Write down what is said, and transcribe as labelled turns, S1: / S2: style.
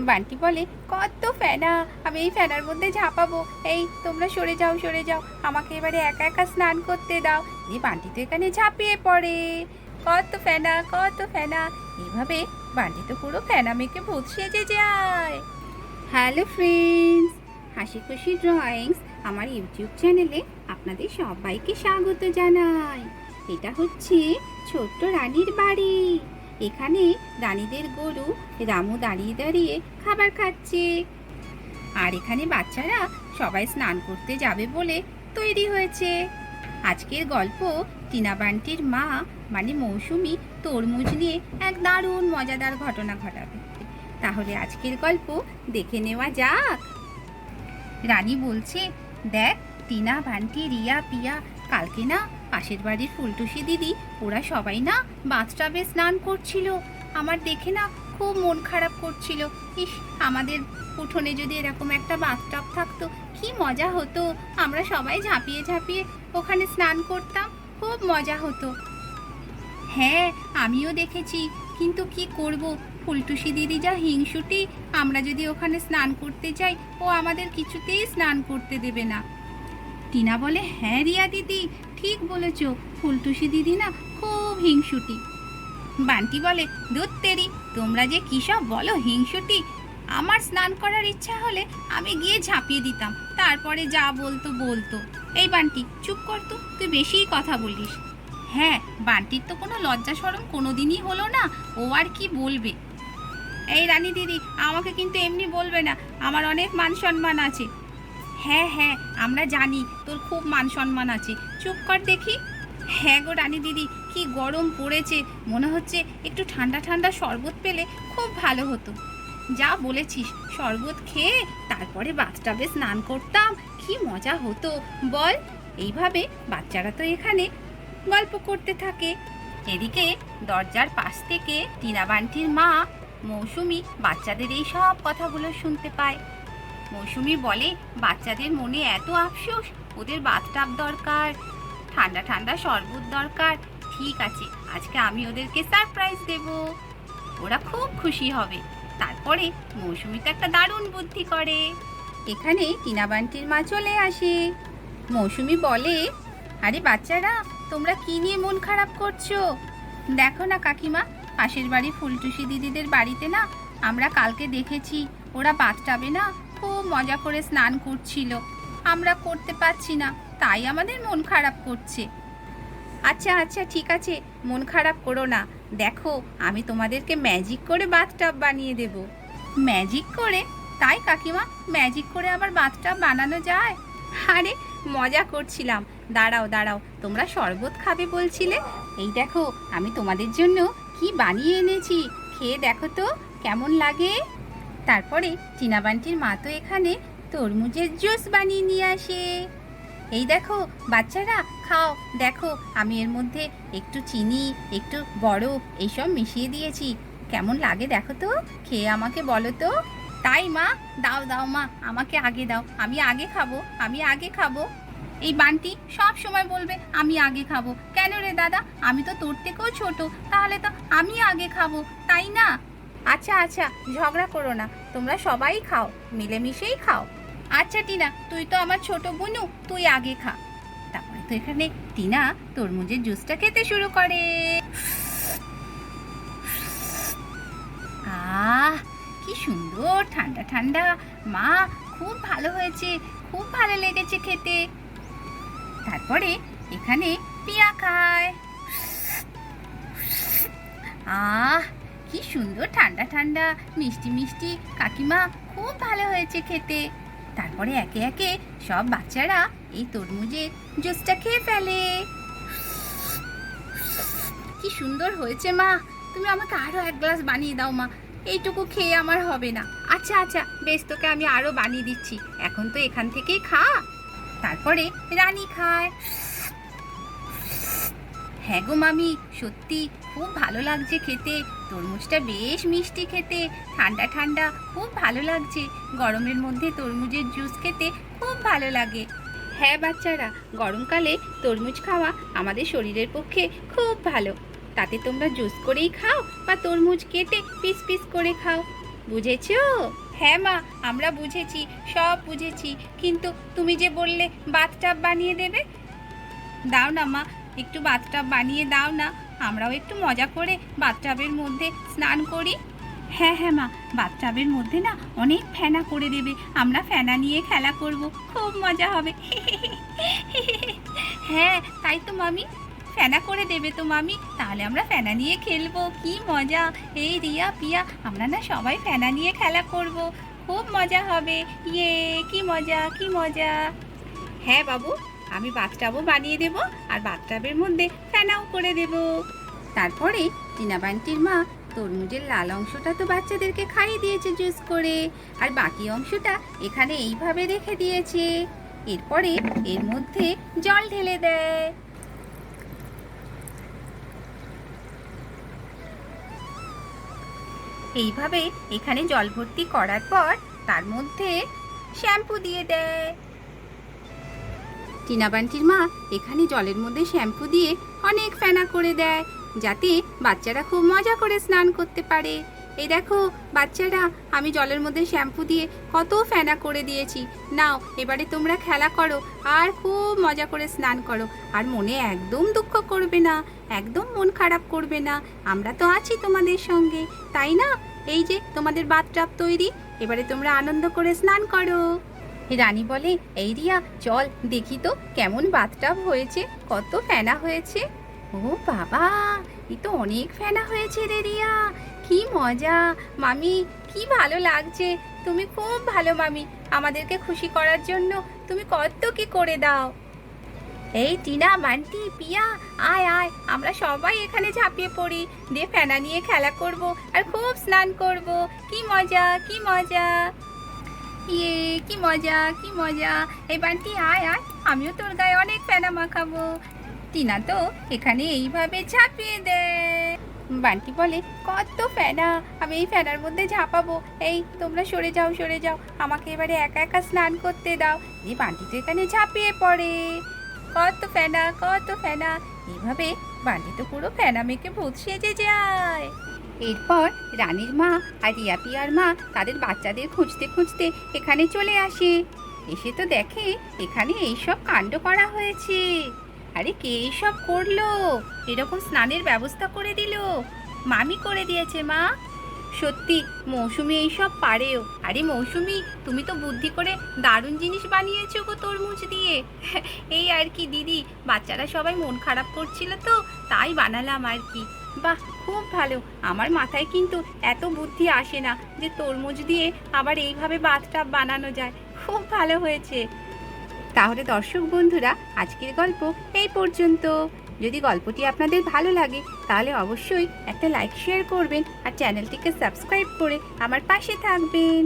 S1: বান্টি বলে, কত ফেনা, আমি এই ফেনার মধ্যে ঝাঁপাবো। এই তোমরা সরে যাও, সরে যাও, আমাকে এবারে একা একা স্নান করতে দাও। এই বান্টি তো এখানে ঝাঁপিয়ে পড়ে। কত ফেনা, কত ফেনা। এইভাবে বান্টি তো পুরো ফেনা মেখে ভূত সেজে যায়। হ্যালো ফ্রেন্ডস, হাসি খুশি ড্রয়িংস আমার ইউটিউব চ্যানেলে আপনাদের সবাইকে স্বাগত জানাই। এটা হচ্ছে ছোট্ট রানীর বাড়ি। এখানে রানীদের গরু রামু দাঁড়িয়ে দাঁড়িয়ে খাবার খাচ্ছে। আর এখানে বাচ্চারা সবাই স্নান করতে যাবে বলে তৈরি হয়েছে। আজকের গল্প টিনা বান্টির মা মানে মৌসুমি তরমুজ নিয়ে এক দারুণ মজাদার ঘটনা ঘটাবে। তাহলে আজকের গল্প দেখে নেওয়া যাক। রানী বলছে, দেখ টিনা, বান্টি, রিয়া, পিয়া, কালকে না পাশের বাড়ির ফুলটুসি দিদি ওরা সবাই না বাথটাবে স্নান করছিল। আমার দেখে না খুব মন খারাপ করছিল। ইস, আমাদের উঠোনে যদি এরকম একটা বাথটাব থাকতো কি মজা হতো। আমরা সবাই ঝাঁপিয়ে ঝাঁপিয়ে ওখানে স্নান করতাম, খুব মজা হতো। হ্যাঁ, আমিও দেখেছি, কিন্তু কি করব, ফুলটুসি দিদি যা হিংসুটি। আমরা যদি ওখানে স্নান করতে যাই ও আমাদের কিছুতেই স্নান করতে দেবে না। টিনা বলে, হ্যাঁ রিয়া দিদি, ঠিক বলেছ, ফুলটুসি দিদি না খুব হিংসুটি। বান্টি বলে, ধুর তেরি, তোমরা যে কী সব বলো হিংসুটি। আমার স্নান করার ইচ্ছা হলে আমি গিয়ে ঝাঁপিয়ে দিতাম, তারপরে যা বলতো বলতো। এই বান্টি চুপ কর তো, তুই বেশিই কথা বলিস। হ্যাঁ, বান্টির তো কোনো লজ্জা শরম কোনোদিনই হলো না, ও আর কি বলবে। এই রানী দিদি, আমাকে কিন্তু এমনি বলবে না, আমার অনেক মান সম্মান আছে। হ্যাঁ হ্যাঁ, আমরা জানি তোর খুব মান সম্মান আছে, চুপ কর দেখি। হ্যাঁ গো রানী দিদি, কি গরম পড়েছে, মনে হচ্ছে একটু ঠান্ডা ঠান্ডা শরবত পেলে খুব ভালো হতো। যা বলেছিস, শরবত খেয়ে তারপরে বাথটাবে স্নান করতাম, কি মজা হতো বল। এইভাবে বাচ্চারা তো এখানে গল্প করতে থাকে। এদিকে দরজার পাশ থেকে টিনা বান্টির মা মৌসুমি বাচ্চাদের এই সব কথাগুলো শুনতে পায়। মৌসুমি বলে, বাচ্চাদের মনে এত আফসোস, ওদের বাথটাব দরকার, ঠান্ডা ঠান্ডা শরবত দরকার। ঠিক আছে, আজকে আমি ওদেরকে সারপ্রাইজ দেব, ওরা খুব খুশি হবে। তারপরে মৌসুমি তো একটা দারুণ বুদ্ধি করে। এখানে টিনা বান্টির মা চলে আসে। মৌসুমি বলে, আরে বাচ্চারা, তোমরা কি নিয়ে মন খারাপ করছো? দেখো না কাকিমা, পাশের বাড়ি ফুলটুসি দিদিদের বাড়িতে না আমরা কালকে দেখেছি ওরা বাথটাবে না খুব মজা করে স্নান করছিল। আমরা করতে পারছি না, তাই আমাদের মন খারাপ করছে। আচ্ছা আচ্ছা, ঠিক আছে, মন খারাপ করো না। দেখো, আমি তোমাদেরকে ম্যাজিক করে বাথটাব বানিয়ে দেব। ম্যাজিক করে? তাই কাকিমা, ম্যাজিক করে আবার বাথটাব বানানো যায়? আরে মজা করছিলাম। দাঁড়াও দাঁড়াও, তোমরা শরবত খাবে বলছিলে, এই দেখো আমি তোমাদের জন্য কি বানিয়ে এনেছি, খেয়ে দেখো তো কেমন লাগে। তারপরে টিনা বান্টির মা তো এখানে তরমুজের জুস বানিয়ে নিয়ে আসে। এই দেখো বাচ্চারা, খাও, দেখো আমি এর মধ্যে একটু চিনি, একটু বরফ এইসব মিশিয়ে দিয়েছি, কেমন লাগে দেখো তো, খেয়ে আমাকে বলো তো। তাই মা, দাও দাও মা, আমাকে আগে দাও, আমি আগে খাবো, আমি আগে খাবো। এই বান্টি সব সময় বলবে আমি আগে খাবো। কেন রে দাদা, আমি তো তোর থেকেও ছোট, তাহলে তো আমি আগে খাবো, তাই না? আচ্ছা আচ্ছা, ঝগড়া করো না, তোমরা সবাই খাও, মিলেমিশেই খাও। আচ্ছা টিনা, তুই তো আমার ছোট বুনু, তুই আগে খা। তারপরে তো এখানে টিনা তরমুজের জুসটা খেতে শুরু করে। আহ, কি সুন্দর ঠান্ডা ঠান্ডা, মা খুব ভালো হয়েছে, খুব ভালো লেগেছে খেতে। তারপরে এখানে পিয়া খায়। আহ, কি সুন্দর ঠান্ডা ঠান্ডা, মিষ্টি মিষ্টি, কাকিমা খুব ভালো হয়েছে খেতে। তারপরে একে একে সব বাচ্চারা এই তরমুজের জুসটা খেয়ে ফেলে। কি সুন্দর হয়েছে মা, তুমি আমাকে আরো এক গ্লাস বানিয়ে দাও মা, এইটুকু খেয়ে আমার হবে না। আচ্ছা আচ্ছা বেশ, তোকে আমি আরো বানিয়ে দিচ্ছি, এখন তো এখান থেকেই খা। তারপরে রানী খায়। হ্যাঁ গো মামি, সত্যি খুব ভালো লাগছে খেতে, তরমুজটা বেশ মিষ্টি খেতে, ঠান্ডা ঠান্ডা, খুব ভালো লাগছে। গরমের মধ্যে তরমুজের জুস খেতে খুব ভালো লাগে। হ্যাঁ বাচ্চারা, গরমকালে তরমুজ খাওয়া আমাদের শরীরের পক্ষে খুব ভালো। তাতে তোমরা জুস করেই খাও বা তরমুজ কেটে পিস পিস করে খাও, বুঝেছো? হ্যাঁ মা, আমরা বুঝেছি, সব বুঝেছি। কিন্তু তুমি যে বললে বাথটাব বানিয়ে দেবে, দাও না মা, একটু বাথটাব বানিয়ে দাও না, আমরাও একটু মজা করে বাথটাবের মধ্যে স্নান করি। হ্যাঁ হ্যাঁ মা, বাথটাবের মধ্যে না অনেক ফেনা করে দেবে, আমরা ফেনা নিয়ে খেলা করব, খুব মজা হবে। হ্যাঁ তাই তো মামি, ফেনা করে দেবে তো মামি, তাহলে আমরা ফেনা নিয়ে খেলবো, কি মজা। এই রিয়া পিয়া, আমরা না সবাই ফেনা নিয়ে খেলা করব, খুব মজা হবে। ইয়ে, কি মজা কি মজা। হ্যাঁ বাবু, আমি বাথটাবও বানিয়ে দেব, আর বাথটাবের মধ্যে ফেনাও করে দেব। তারপরে টিনা বান্টির মা তরমুজের লাল অংশটা তো বাচ্চাদেরকে খাইয়ে দিয়েছে জুস করে, আর বাকি অংশটা এখানে এইভাবে রেখে দিয়েছে। এরপরে এর মধ্যে জল ঢেলে দেয়। এইভাবে এখানে জল ভর্তি করার পর তার মধ্যে শ্যাম্পু দিয়ে দেয়। টিনা বান্টির মা এখানে জলের মধ্যে শ্যাম্পু দিয়ে অনেক ফেনা করে দেয়, যাতে বাচ্চারা খুব মজা করে স্নান করতে পারে। এই দেখো বাচ্চারা, আমি জলের মধ্যে শ্যাম্পু দিয়ে কত ফেনা করে দিয়েছি। নাও এবারে তোমরা খেলা করো আর খুব মজা করে স্নান করো, আর মনে একদম দুঃখ করবে না, একদম মন খারাপ করবে না, আমরা তো আছি তোমাদের সঙ্গে, তাই না? এই যে তোমাদের বাথটাব তৈরি, এবারে তোমরা আনন্দ করে স্নান করো। রানী বলে, এই রিয়া চল দেখি তো কেমন বাথটাব হয়েছে, কত ফেনা হয়েছে। ও বাবা, এই তো অনেক ফেনা হয়েছে রে রিয়া, কি মজা। মামি, কি ভালো লাগছে, তুমি খুব ভালো মামি, আমাদেরকে খুশি করার জন্য তুমি কত কি করে দাও। এই টিনা বান্টি পিয়া, আয় আয়, আমরা সবাই এখানে ঝাঁপিয়ে পড়ি, দিয়ে ফেনা নিয়ে খেলা করব আর খুব স্নান করব, কি মজা কি মজা। ইয়ে, কি মজা কি মজা। এই বান্টি আয় আয়, আমিও তোর গায়ে অনেক ফেনা মাখাবো। টিনা তো এখানে এইভাবে ঝাঁপিয়ে দেয়। বান্টি বলে, কত ফেনা, আমি এই ফেনার মধ্যে ঝাঁপাবো, এই তোমরা সরে যাও সরে যাও, আমাকে এবারে একা একা স্নান করতে দাও। এই বান্টি তো এখানে ঝাঁপিয়ে পড়ে, কত ফেনা কত ফেনা। এইভাবে বান্টি তো পুরো ফেনা মেখে ভূত সেজে যায়। এরপর রানীর মা আর রিয়া পিয়ার মা তাদের বাচ্চাদের খুঁজতে খুঁজতে এখানে চলে আসে। এসে তো দেখে এখানে এইসব কাণ্ড করা হয়েছে। আরে কে এইসব করলো, এরকম স্নানের ব্যবস্থা করে দিল? মামি করে দিয়েছে মা। সত্যি মৌসুমি এইসব পারেও। আরে মৌসুমি, তুমি তো বুদ্ধি করে দারুণ জিনিস বানিয়েছো গো তরমুজ দিয়ে। এই আর কি দিদি, বাচ্চারা সবাই মন খারাপ করছিল তো তাই বানালাম আর কি। বাহ, খুব ভালো। আমার মাথায় কিন্তু এত বুদ্ধি আসে না যে তরমুজ দিয়ে আবার এইভাবে বাথটাব বানানো যায়। খুব ভালো হয়েছে। তাহলে দর্শক বন্ধুরা, আজকের গল্প এই পর্যন্ত। যদি গল্পটি আপনাদের ভালো লাগে তাহলে অবশ্যই একটা লাইক শেয়ার করবেন, আর চ্যানেলটিকে সাবস্ক্রাইব করে আমার পাশে থাকবেন।